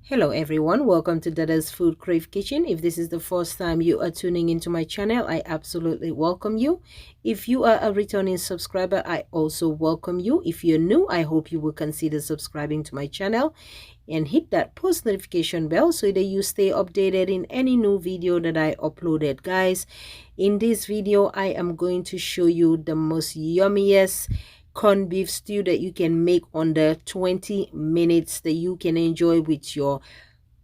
Hello everyone, welcome to Dada's FoodCrave Kitchen. If this is the first time you are tuning into my channel, I absolutely welcome you. If you are a returning subscriber, I also welcome you. If you're new, I hope you will consider subscribing to my channel and hit that post notification bell so that you stay updated in any new video that I uploaded. Guys, in this video, I am going to show you the most yummiest corned beef stew that you can make under 20 minutes that you can enjoy with your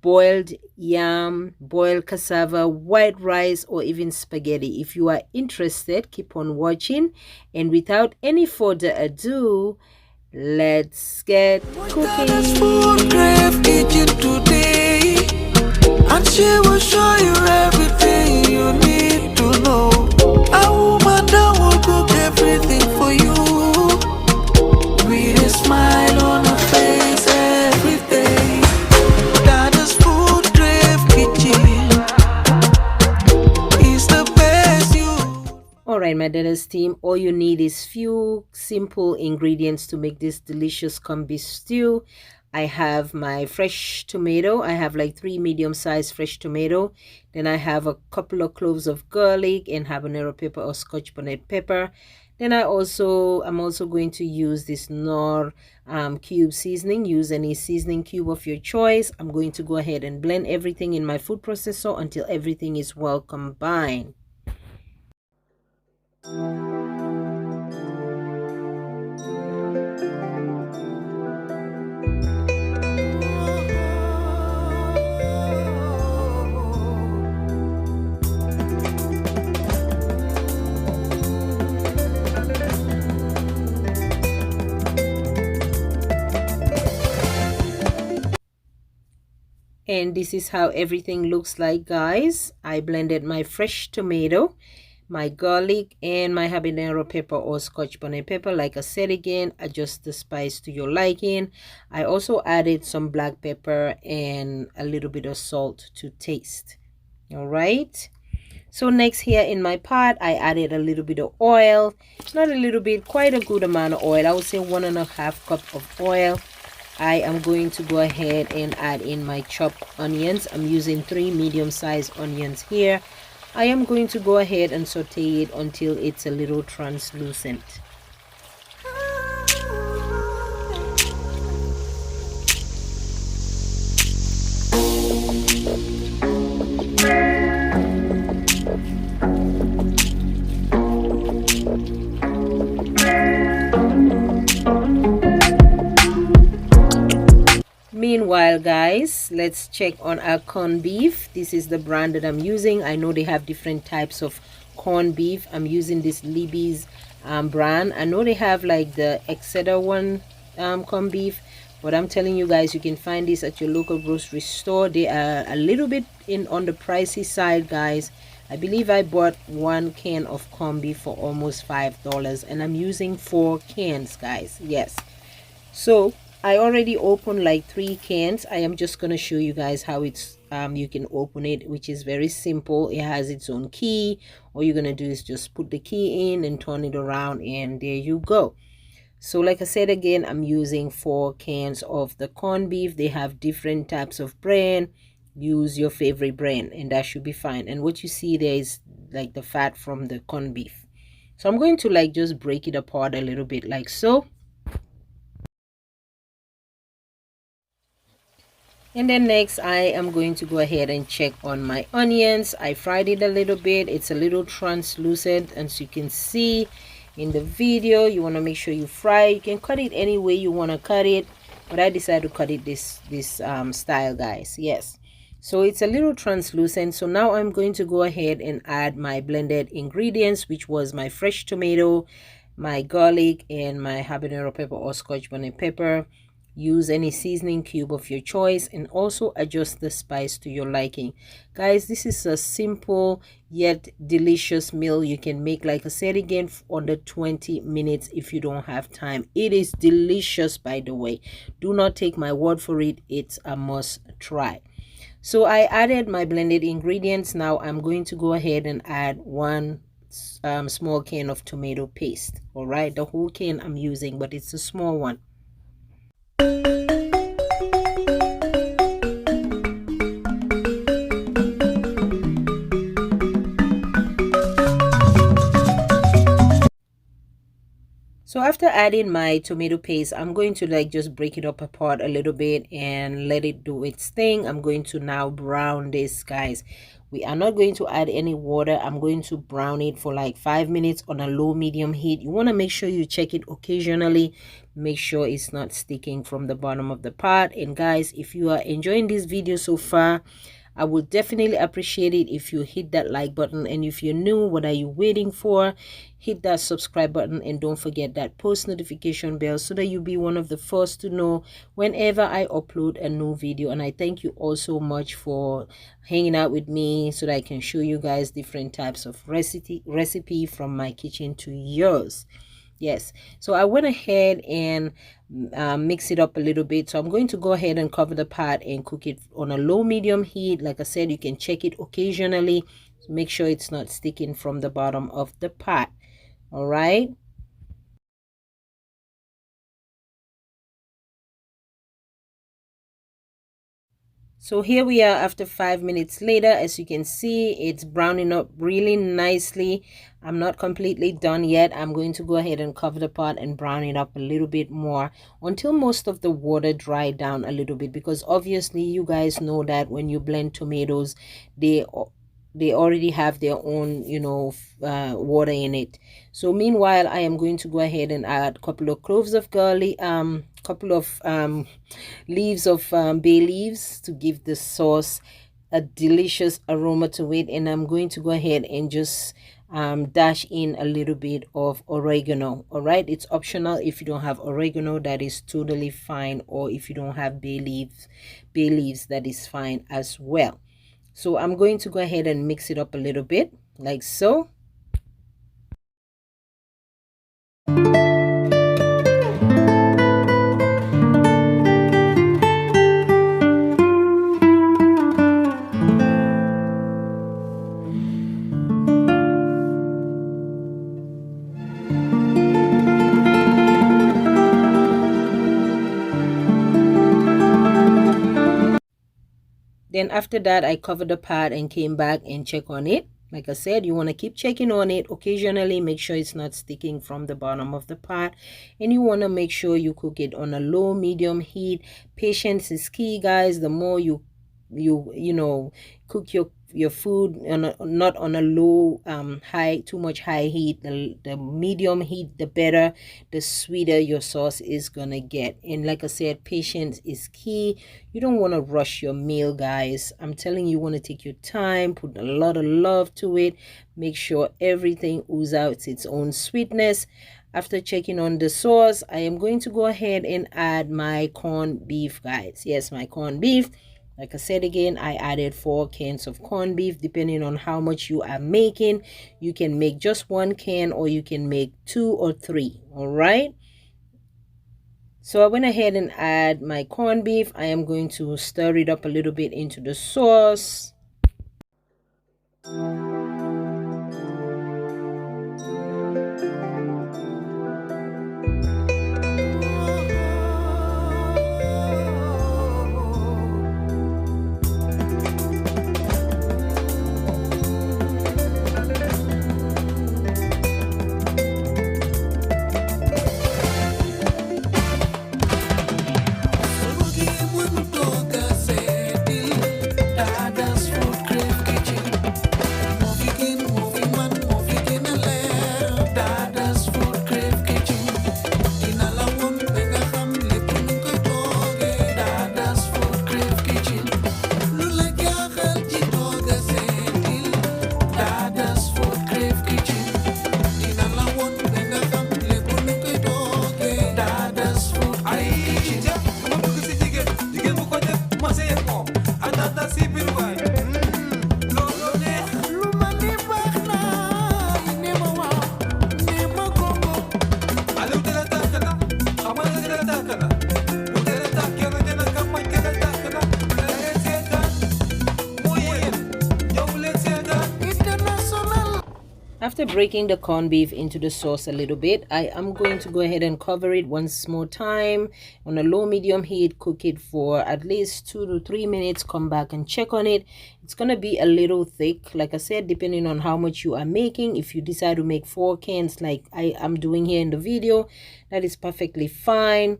boiled yam, boiled cassava, white rice, or even spaghetti. If you are interested, keep on watching, and without any further ado, let's get cooking. FoodCrave Kitchen today, and she will show you everything you need to know. A woman that will cook everything for you with a smile on her face every day. Dada's FoodCrave Kitchen is the best you. Alright, my Dada's team, all you need is few simple ingredients to make this delicious corned beef stew. I have my fresh tomato. I have like 3 medium-sized fresh tomato. Then I have a couple of cloves of garlic and habanero pepper or scotch bonnet pepper. Then I'm also going to use this Knorr cube seasoning. Use any seasoning cube of your choice. I'm going to go ahead and blend everything in my food processor until everything is well combined. And this is how everything looks like, guys. I blended my fresh tomato, my garlic, and my habanero pepper or scotch bonnet pepper. Like I said again, adjust the spice to your liking. I also added some black pepper and a little bit of salt to taste. All right. So next, here in my pot, I added a little bit of oil. Not a little bit, quite a good amount of oil. I would say 1.5 cups of oil. I am going to go ahead and add in my chopped onions. I'm using 3 medium-sized onions here. I am going to go ahead and saute it until it's a little translucent. Meanwhile, guys, let's check on our corned beef. This is the brand that I'm using. I know they have different types of corned beef. I'm using this Libby's brand. I know they have like the Exeter one corned beef, but I'm telling you guys, you can find this at your local grocery store. They are a little bit on the pricey side, guys. I believe I bought 1 can of corned beef for almost $5, and I'm using 4 cans, guys. Yes. So I already opened like 3 cans. I am just going to show you guys how it's you can open it, which is very simple. It has its own key. All you're going to do is just put the key in and turn it around, and there you go. So like I said again, I'm using 4 cans of the corned beef. They have different types of brand. Use your favorite brand and that should be fine. And what you see there is like the fat from the corned beef. So I'm going to like just break it apart a little bit like so. And then next, I am going to go ahead and check on my onions. I fried it a little bit. It's a little translucent, as you can see in the video. You want to make sure you fry. You can cut it any way you want to cut it, but I decided to cut it this style, guys. Yes. So it's a little translucent. So now I'm going to go ahead and add my blended ingredients, which was my fresh tomato, my garlic, and my habanero pepper or scotch bonnet pepper. Use any seasoning cube of your choice, and also adjust the spice to your liking. Guys, this is a simple yet delicious meal you can make, like I said again, under 20 minutes if you don't have time. It is delicious, by the way. Do not take my word for it. It's a must try. So I added my blended ingredients. Now I'm going to go ahead and add 1 small can of tomato paste. All right, the whole can I'm using, but it's a small one. after adding my tomato paste, I'm going to like just break it up apart a little bit and let it do its thing. I'm going to now brown this, guys. We are not going to add any water. I'm going to brown it for like 5 minutes on a low medium heat. You want to make sure you check it occasionally. Make sure it's not sticking from the bottom of the pot. And guys, if you are enjoying this video so far, I would definitely appreciate it if you hit that like button. And if you're new, what are you waiting for? Hit that subscribe button and don't forget that post notification bell so that you'll be one of the first to know whenever I upload a new video. And I thank you all so much for hanging out with me so that I can show you guys different types of recipe from my kitchen to yours. Yes, so I went ahead and mix it up a little bit. So I'm going to go ahead and cover the pot and cook it on a low medium heat. Like I said, you can check it occasionally. So make sure it's not sticking from the bottom of the pot. All right. So here we are after 5 minutes later. As you can see, it's browning up really nicely. I'm not completely done yet. I'm going to go ahead and cover the pot and brown it up a little bit more until most of the water dried down a little bit, because obviously you guys know that when you blend tomatoes, they already have their own, you know, water in it. So meanwhile, I am going to go ahead and add a couple of cloves of garlic, couple of leaves of bay leaves to give the sauce a delicious aroma to it. And I'm going to go ahead and just dash in a little bit of oregano. All right, it's optional. If you don't have oregano, that is totally fine. Or if you don't have bay leaves, that is fine as well. So I'm going to go ahead and mix it up a little bit like so. Then after that, I covered the pot and came back and check on it. Like I said, you want to keep checking on it occasionally. Make sure it's not sticking from the bottom of the pot. And you want to make sure you cook it on a low medium heat. Patience is key, guys. The more you know, cook your food not on a low too much high heat, the medium heat, the better, the sweeter your sauce is gonna get. And like I said, patience is key. You don't want to rush your meal, guys. I'm telling you, you want to take your time, put a lot of love to it, make sure everything oozes out its own sweetness. After checking on the sauce, I am going to go ahead and add my corned beef, guys. Yes, my corned beef. Like I said again, I added 4 cans of corned beef. Depending on how much you are making, you can make just 1 can or you can make 2 or 3. All right. So I went ahead and add my corned beef. I am going to stir it up a little bit into the sauce. after breaking the corned beef into the sauce a little bit, I am going to go ahead and cover it once more time on a low medium heat. Cook it for at least 2 to 3 minutes. Come back and check on it. It's going to be a little thick, like I said, depending on how much you are making. If you decide to make 4 cans like I am doing here in the video, that is perfectly fine.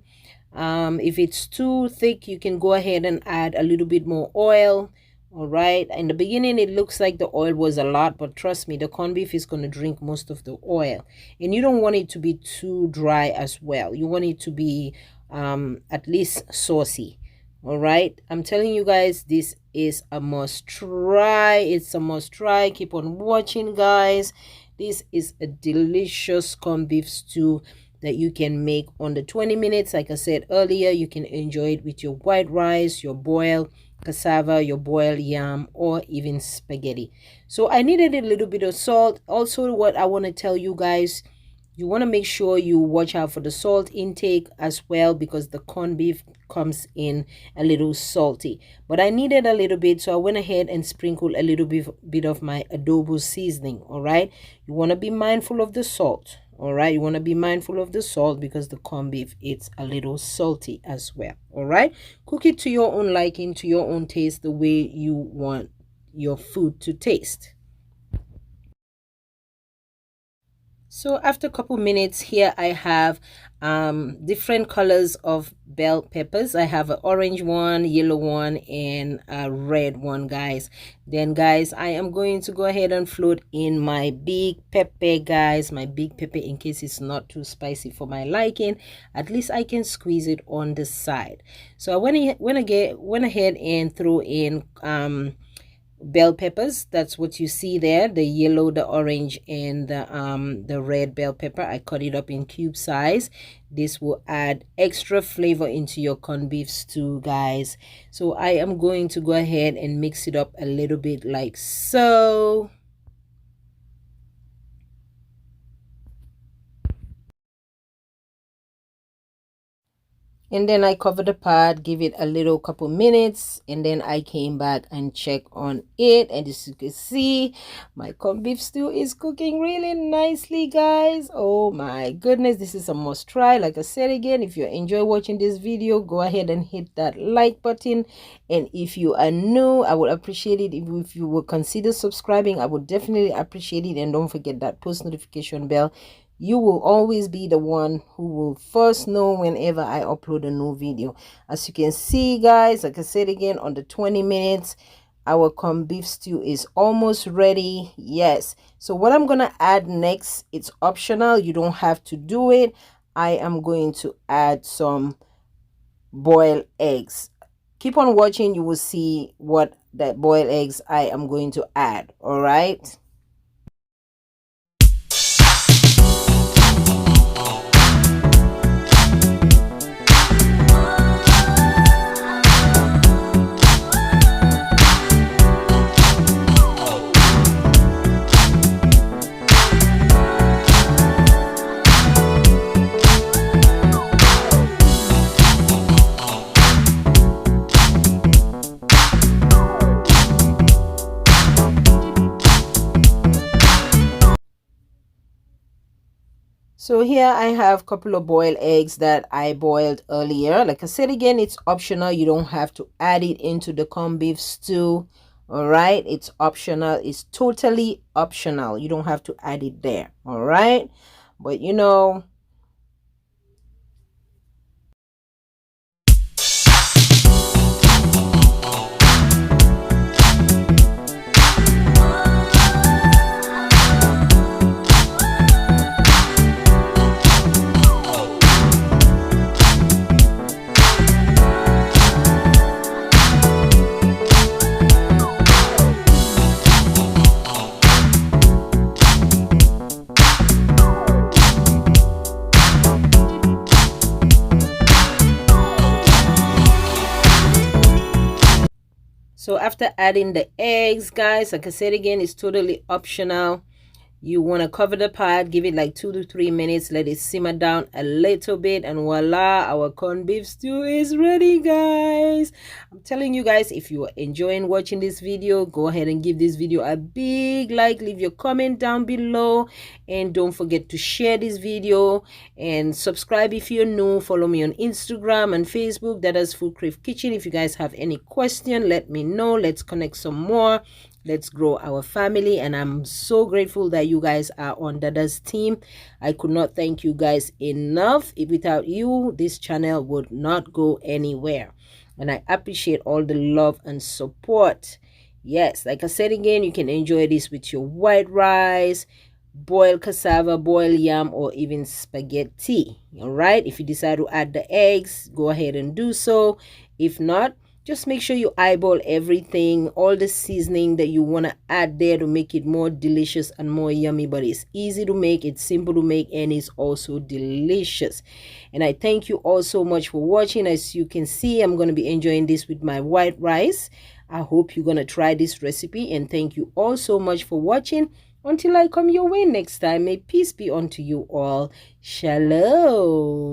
If it's too thick, you can go ahead and add a little bit more oil. All right, in the beginning it looks like the oil was a lot, but trust me, the corned beef is going to drink most of the oil, and you don't want it to be too dry as well. You want it to be at least saucy. All right, I'm telling you guys, this is a must try. It's a must try. Keep on watching, guys. This is a delicious corned beef stew that you can make under 20 minutes. Like I said earlier, you can enjoy it with your white rice, your boiled cassava, your boiled yam, or even spaghetti. So I needed a little bit of salt. Also, what I want to tell you guys, you want to make sure you watch out for the salt intake as well, because the corned beef comes in a little salty. But I needed a little bit, so I went ahead and sprinkled a little bit of my adobo seasoning. All right, you want to be mindful of the salt. All right, you want to be mindful of the salt because the corned beef, it's a little salty as well. All right, cook it to your own liking, to your own taste, the way you want your food to taste. So after a couple minutes, here I have different colors of bell peppers. I have an orange one, yellow one, and a red one, guys. Then guys, I am going to go ahead and float in my big pepper, guys. My big pepper, in case it's not too spicy for my liking. At least I can squeeze it on the side. So I went ahead and threw in bell peppers. That's what you see there, the yellow, the orange, and the red bell pepper. I cut it up in cube size. This will add extra flavor into your corned beef stew, guys. So I am going to go ahead and mix it up a little bit like so. And then I covered the pot, give it a little couple minutes, and then I came back and checked on it. And as you can see, my corned beef stew is cooking really nicely, guys. Oh my goodness, this is a must try. Like I said again, if you enjoy watching this video, go ahead and hit that like button. And if you are new, I would appreciate it if you would consider subscribing. I would definitely appreciate it. And don't forget that post notification bell. You will always be the one who will first know whenever I upload a new video. As you can see, guys, like I said again, on the 20 minutes, our corned beef stew is almost ready. Yes. So what I'm going to add next, it's optional. You don't have to do it. I am going to add some boiled eggs. Keep on watching. You will see what that boiled eggs I am going to add. All right. So here I have a couple of boiled eggs that I boiled earlier. Like I said again, it's optional. You don't have to add it into the corned beef stew. All right, it's optional. It's totally optional. You don't have to add it there. All right, but you know, so after adding the eggs, guys, like I said again, it's totally optional. You want to cover the pot, give it like 2 to 3 minutes, let it simmer down a little bit, and voila, our corned beef stew is ready, guys. I'm telling you guys, if you are enjoying watching this video, go ahead and give this video a big like, leave your comment down below, and don't forget to share this video and subscribe if you're new. Follow me on Instagram and Facebook, Dada's FoodCrave Kitchen. If you guys have any question, let me know. Let's connect some more. Let's grow our family, and I'm so grateful that you guys are on Dada's team. I could not thank you guys enough. Without you, this channel would not go anywhere, and I appreciate all the love and support. Yes, like I said again, you can enjoy this with your white rice, boiled cassava, boiled yam, or even spaghetti. All right, if you decide to add the eggs, go ahead and do so. If not, just make sure you eyeball everything, all the seasoning that you want to add there to make it more delicious and more yummy. But it's easy to make, it's simple to make, and it's also delicious. And I thank you all so much for watching. As you can see, I'm going to be enjoying this with my white rice. I hope you're going to try this recipe, and thank you all so much for watching. Until I come your way next time, may peace be unto you all. Shalom.